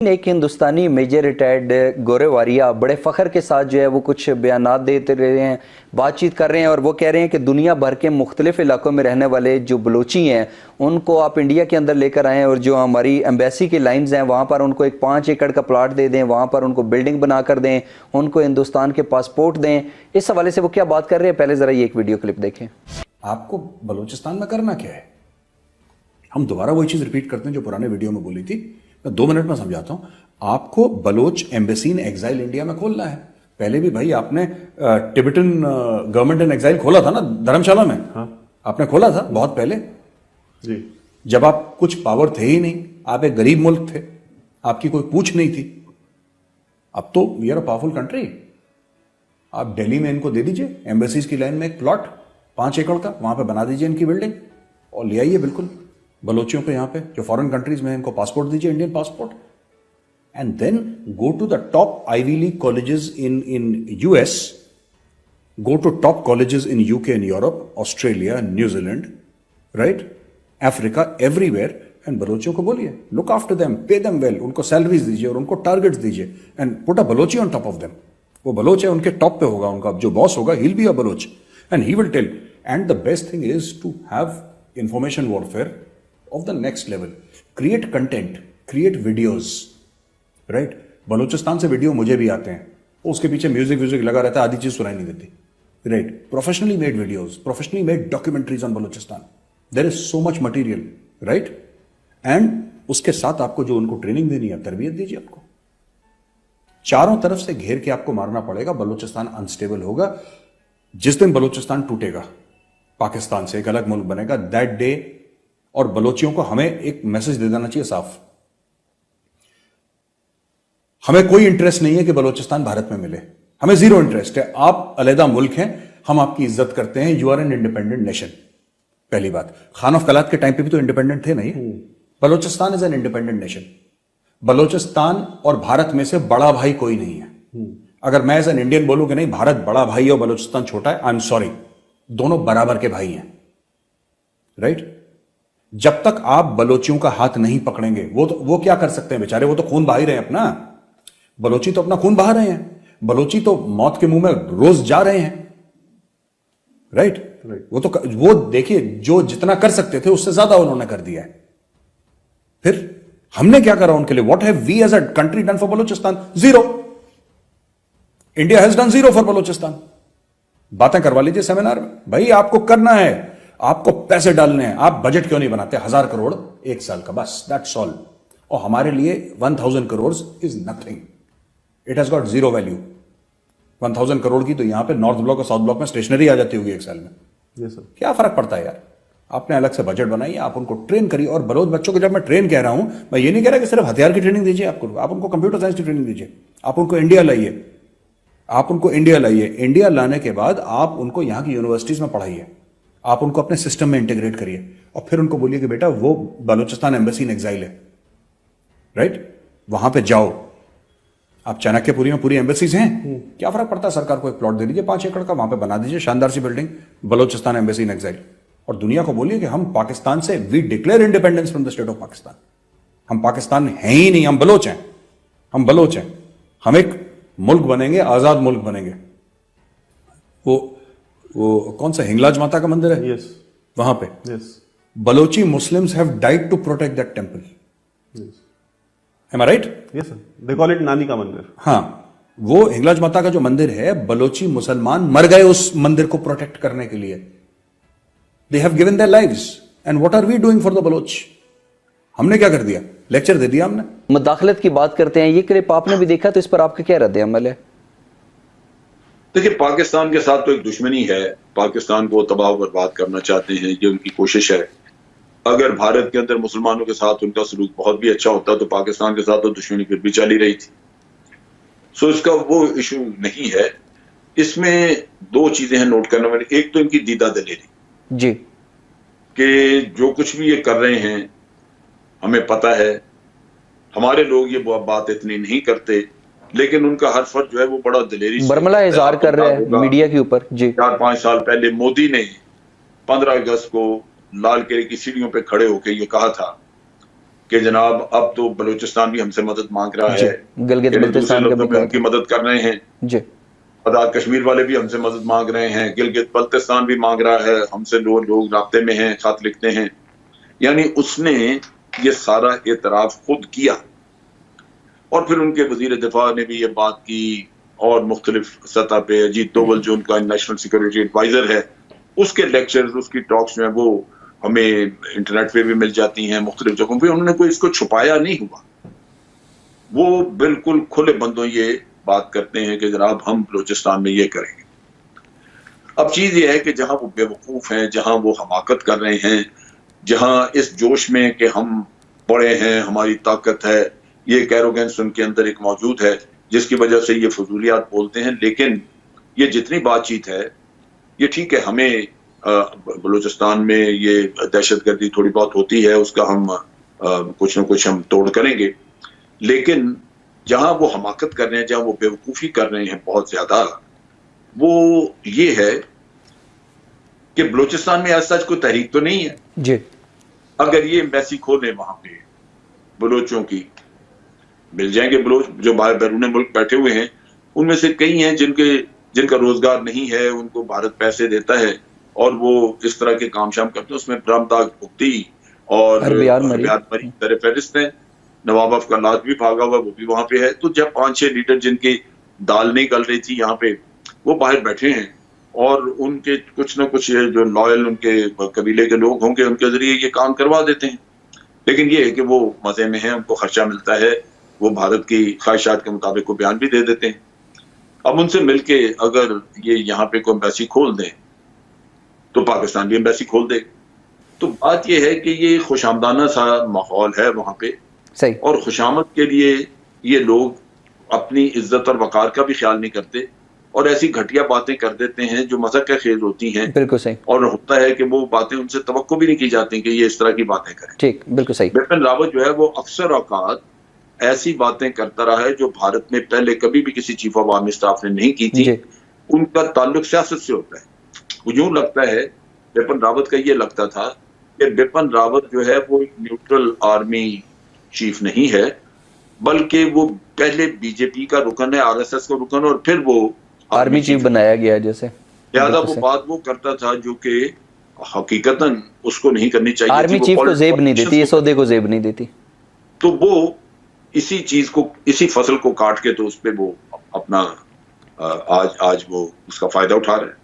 एक हिंदुस्तानी major retired गोरेवारिया बड़े फ़ख्र के साथ जो है वो कुछ बयानात देते रहे हैं, बातचीत कर रहे हैं और वो कह रहे हैं कि दुनिया भर के मुख्तलिफ इलाकों में रहने वाले जो बलोची हैं उनको आप इंडिया के अंदर लेकर आएँ और जो हमारी एम्बेसी की लाइन्स हैं वहाँ पर उनको एक 5 एकड़ का प्लाट दे दें, वहाँ पर उनको बिल्डिंग बना कर दें, उनको हिंदुस्तान के पासपोर्ट दें। इस हवाले से वो क्या बात कर रहे हैं, पहले ज़रा ये एक वीडियो क्लिप देखें। आपको बलूचिस्तान में करना क्या है? हम दोबारा वही चीज रिपीट करते हैं जो पुराने वीडियो में बोली थी। मैं 2 मिनट में समझाता हूं। आपको Baloch embassy in exile India में खोलना है। पहले भी भाई आपने टिबेटन गवर्नमेंट इन एग्जाइल खोला था ना धर्मशाला में। हाँ। आपने खोला था बहुत पहले जी, जब आप कुछ पावर थे ही नहीं, आप एक गरीब मुल्क थे, आपकी कोई पूछ नहीं थी। अब तो we are a powerful country. आप दिल्ली में इनको दे दीजिए एम्बेसीज की लाइन में एक प्लॉट 5 एकड़ का, वहां पे बना दीजिए इनकी बिल्डिंग और ले आइए बिल्कुल बलोचियों को यहाँ पे जो फॉरेन कंट्रीज में, इनको पासपोर्ट दीजिए, Indian passport, and then go to the top Ivy League colleges in US, go to top colleges in UK and Europe, Australia, New Zealand, right, Africa, everywhere, and बलोचियों को बोलिए look after them, pay them well, उनको salaries दीजिए और उनको targets दीजिए and put a Balochi on top of them. वो बलोच है, उनके टॉप पे होगा, उनका जो बॉस होगा he will be a Bloch and he will tell. And the best thing is to have information warfare of the next level. Create content, create videos, right? Balochistan से video मुझे भी आते हैं, उसके पीछे म्यूजिक लगा रहता है, आधी चीज सुनाई नहीं देती, right? Professionally made videos, professionally made documentaries on Balochistan. There is so much material, right? And उसके साथ आपको जो उनको ट्रेनिंग देनी है, तरबियत दीजिए आपको। चारों तरफ से घेर के आपको मारना पड़ेगा। बलूचिस्तान अनस्टेबल होगा। जिस दिन बलूचिस्तान टूटेगा, पाकिस्तान से एक अलग मुल्क बनेगा, दैट डे। और बलोचियों को हमें एक मैसेज दे देना चाहिए साफ, हमें कोई इंटरेस्ट नहीं है कि बलोचिस्तान भारत में मिले, हमें जीरो इंटरेस्ट है। आप अलहदा मुल्क हैं, हम आपकी इज्जत करते हैं, you are an independent nation. पहली बात, खान ऑफ कलात के टाइम पे भी तो इंडिपेंडेंट थे नहीं। Balochistan is an independent nation. Balochistan और भारत में से बड़ा भाई कोई नहीं है। अगर मैं एज एन इंडियन बोलूं कि नहीं भारत बड़ा भाई और बलोचिस्तान छोटा है, आई एम सॉरी, दोनों बराबर के भाई हैं, राइट? जब तक आप बलोचियों का हाथ नहीं पकड़ेंगे, वो क्या कर सकते हैं बेचारे, वो तो खून बहा ही रहे हैं अपना। बलोची तो अपना खून बहा रहे हैं, बलोची तो मौत के मुंह में रोज जा रहे हैं, राइट? वो देखिए, जो जितना कर सकते थे उससे ज्यादा उन्होंने कर दिया है। फिर हमने क्या करा उनके लिए? What have we as a country done for Balochistan? Zero. India has done zero for Balochistan. बातें करवा लीजिए सेमिनार में, भाई आपको करना है, आपको पैसे डालने हैं, आप बजट क्यों नहीं बनाते 1000 करोड़ एक साल का, बस दैट्स ऑल। और हमारे लिए 1000 crore is nothing, it has got zero value. 1000 crore की तो यहां पे नॉर्थ ब्लॉक और साउथ ब्लॉक में स्टेशनरी आ जाती होगी एक साल में। yes, sir. क्या फर्क पड़ता है यार? आपने अलग से बजट बनाइए, आप उनको ट्रेन करिए। और बलोच बच्चों को जब मैं ट्रेन कह रहा हूं, मैं ये नहीं कह रहा कि सिर्फ हथियार की ट्रेनिंग दीजिए आपको, आप उनको कंप्यूटर साइंस की ट्रेनिंग दीजिए, आप उनको इंडिया लाइए, आप उनको इंडिया लाइए। इंडिया लाने के बाद आप उनको यहां की यूनिवर्सिटीज में पढ़ाइए, आप उनको अपने सिस्टम में इंटीग्रेट करिए और फिर उनको बोलिए कि बेटा वो बलूचिस्तान एम्बेसी इन एग्जाइल है, राइट? वहां पे जाओ। आप चाणक्यपुरी में पूरी एम्बेसीज हैं, क्या फर्क पड़ता है? सरकार को एक प्लॉट दे दीजिए 5 एकड़ का, वहां पे बना दीजिए शानदार सी building, Balochistan embassy in exile. और दुनिया को बोलिए कि हम पाकिस्तान से, we declare independence from the state of Pakistan. हम पाकिस्तान हैं ही नहीं, हम बलोच हैं, हम बलोच हैं। हम एक मुल्क बनेंगे, आजाद मुल्क बनेंगे। वो कौन सा हिंगलाज माता का मंदिर है? yes. वहां पे yes. Balochi Muslims have died to protect that temple. Am I right? Yes sir, they call it नानी का मंदिर। हाँ, वो हिंगलाज माता का जो मंदिर है, बलोची मुसलमान मर गए उस मंदिर को प्रोटेक्ट करने के लिए। They have given their lives and what are we doing for the Baloch? हमने क्या कर दिया? लेक्चर दे दिया हमने। मुदाखलत की बात करते हैं, ये क्लिप आपने भी देखा, तो इस पर आपका क्या रद्द अमल है? देखिए, पाकिस्तान के साथ तो एक दुश्मनी है, पाकिस्तान को तबाह बर्बाद करना चाहते हैं, ये उनकी कोशिश है। अगर भारत के अंदर मुसलमानों के साथ उनका सलूक बहुत भी अच्छा होता तो पाकिस्तान के साथ तो दुश्मनी फिर भी चली रही थी। सो इसका वो इशू नहीं है। इसमें 2 चीजें हैं नोट करने वाली। एक तो इनकी दीदा दलेरी जी, कि जो कुछ भी ये कर रहे हैं हमें पता है, हमारे लोग ये बात इतनी नहीं करते, लेकिन उनका हर फर्ज जो है वो बड़ा दिलेरी से बरमला इज़हार कर रहे हैं मीडिया के ऊपर। जी, 4-5 साल पहले मोदी ने 15 अगस्त को लाल किले की सीढ़ियों पे खड़े होकर ये कहा था कि जनाब अब तो बलूचिस्तान भी हमसे मदद मांग रहा है, गिलगित यानी दूसरे बल्तिस्तान का लफ्ज़ों भी में कहा उनकी था मदद कर रहे हैं। जी। आज़ाद कश्मीर वाले भी हमसे मदद मांग रहे हैं, गिलगित बल्तिस्तान भी मांग रहा है, हमसे लोग राब्ते में हैं, खत लिखते हैं। यानी उसने ये सारा एतराफ़ खुद किया और फिर उनके वज़ीर दिफा ने भी ये बात की और मुख्तलिफ सतह पे अजीत दोवल जो उनका नेशनल सिक्योरिटी एडवाइजर है, उसके लेक्चर्स, उसकी टॉक्स जो है वो हमें इंटरनेट पे भी मिल जाती हैं, मुख्तलिफ जगहों पे। उन्होंने कोई इसको छुपाया नहीं हुआ, वो बिल्कुल खुले बंदों ये बात करते हैं कि जनाब हम बलूचिस्तान में ये करेंगे। अब चीज ये है कि जहां वो बेवकूफ हैं, जहां वो हमाकत कर रहे हैं, जहां इस जोश में कि हम बड़े हैं, हमारी ताकत है, ये एक एरोगेंस उनके अंदर एक मौजूद है जिसकी वजह से ये फजूलियात बोलते हैं। लेकिन ये जितनी बातचीत है ये ठीक है, हमें बलूचिस्तान में ये दहशतगर्दी थोड़ी बहुत होती है, उसका हम कुछ ना कुछ हम तोड़ करेंगे। लेकिन जहां वो हमाकत कर रहे हैं, जहां वो बेवकूफी कर रहे हैं बहुत ज्यादा, वो ये है कि बलूचिस्तान में ऐसा कोई तहरीक तो नहीं है। जी। अगर ये एम्बेसी खोले वहां पे बलोचों की, मिल जाएंगे बलोच जो बाहर बैरून मुल्क बैठे हुए हैं, उनमें से कई हैं जिनका रोजगार नहीं है, उनको भारत पैसे देता है और वो इस तरह के काम शाम करते हैं। उसमें ब्रह्मदाग भुक्ती और अरबियार मरी फहरिस्त है। नवाब अफकलात भी भागा हुआ, वो भी वहां पे है। तो जब 5-6 लीडर जिनकी दाल नहीं गल रही थी यहाँ पे, वो बाहर बैठे हैं और उनके कुछ ना कुछ जो लॉयल उनके कबीले के लोग होंगे उनके जरिए ये काम करवा देते हैं। लेकिन ये है कि वो मजे में है, उनको खर्चा मिलता है, वो भारत की ख्वाहिशात के मुताबिक को बयान भी दे देते हैं। अब उनसे मिलके अगर ये यहाँ पे कोई एम्बेसी खोल दें तो पाकिस्तान भी एम्बेसी खोल दे। तो बात यह है कि ये खुशामदाना सा माहौल है वहां पे सही। और खुशामद के लिए ये लोग अपनी इज्जत और वकार का भी ख्याल नहीं करते और ऐसी घटिया बातें कर देते हैं जो मज़ाक का खेल होती हैं। बिल्कुल सही। और होता है कि वो बातें उनसे तवक्को भी नहीं की जाती कि ये इस तरह की बातें करें। ठीक, बिल्कुल सही। बिपिन रावत जो है वो अक्सर औकात ऐसी बातें करता रहा है जो भारत में पहले कभी भी किसी चीफ ऑफ आर्मी स्टाफ ने नहीं की थी। उनका ताल्लुक सियासत से होता है। यूं लगता है बिपिन रावत का ये लगता था कि बिपिन रावत जो है वो एक न्यूट्रल आर्मी चीफ नहीं है, बल्कि वो पहले बीजेपी का रुकन है, आरएसएस का रुकन, और फिर वो आर्मी चीफ बनाया गया। जैसे लिहाजा वो बात वो करता था जो कि हकीकतन उसको नहीं करनी चाहिए। आर्मी चीफ को जेब नहीं देती, ये सौदे को जेब नहीं देती। तो वो इसी चीज को, इसी फसल को काट के तो उस पे वो अपना आज वो उसका फायदा उठा रहे हैं।